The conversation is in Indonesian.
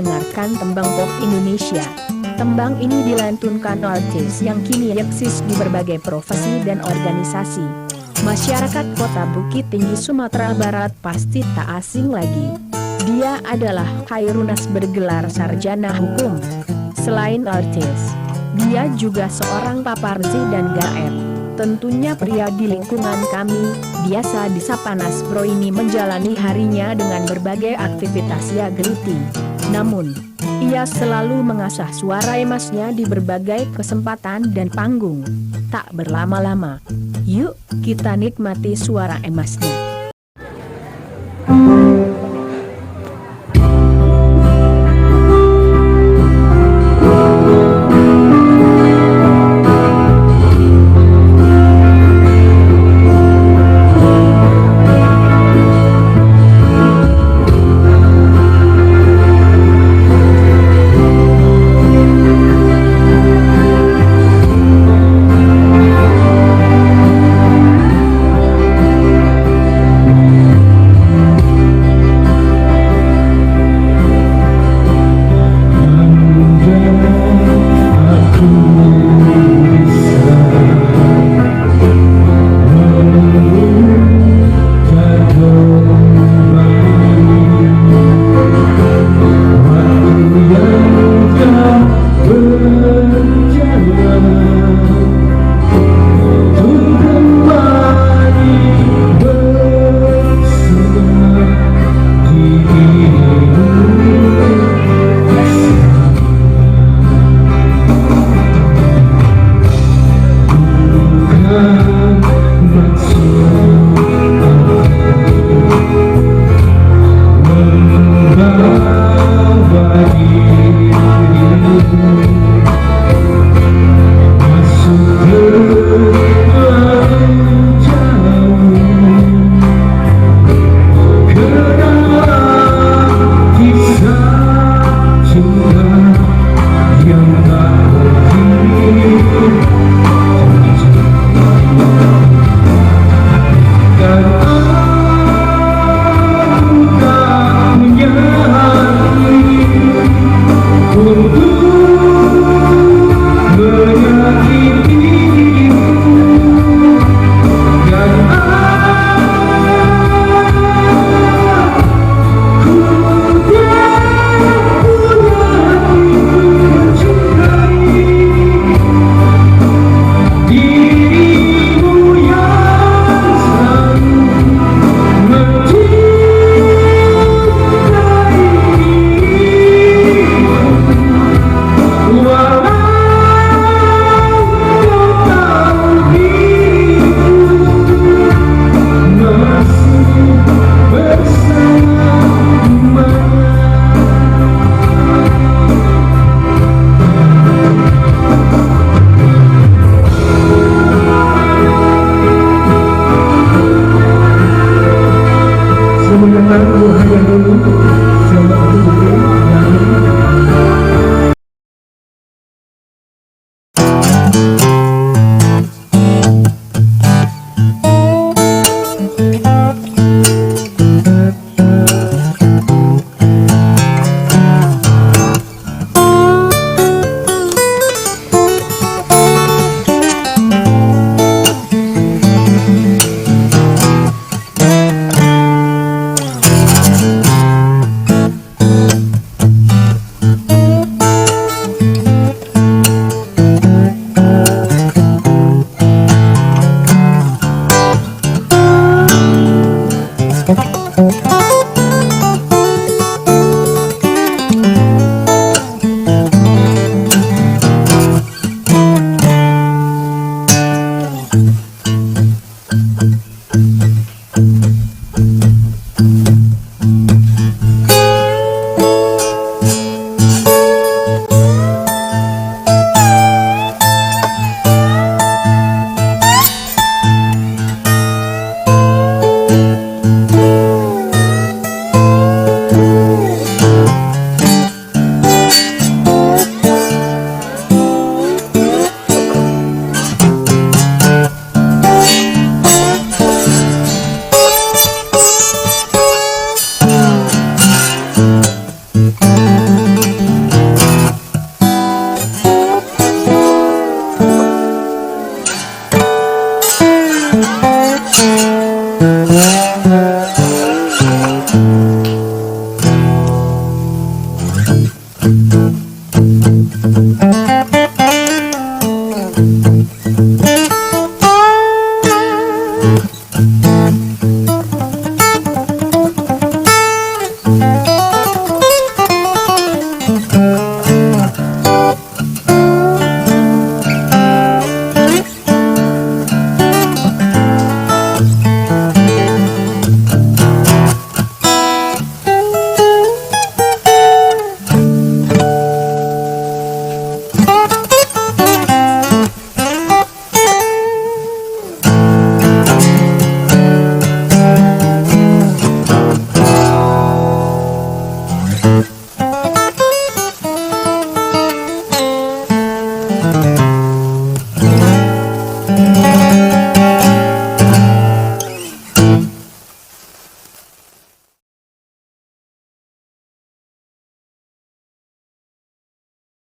mendengarkan tembang pop Indonesia. Tembang ini dilantunkan artis yang kini eksis di berbagai profesi dan organisasi. Masyarakat Kota Bukit Tinggi Sumatera Barat pasti tak asing lagi. Dia adalah Khairunas bergelar sarjana hukum. Selain artis, dia juga seorang paparazzi dan gaet. Tentunya pria di lingkungan kami, biasa disapa Nas Bro ini menjalani harinya dengan berbagai aktivitas ia geluti. Namun, ia selalu mengasah suara emasnya di berbagai kesempatan dan panggung. Tak berlama-lama, yuk kita nikmati suara emasnya.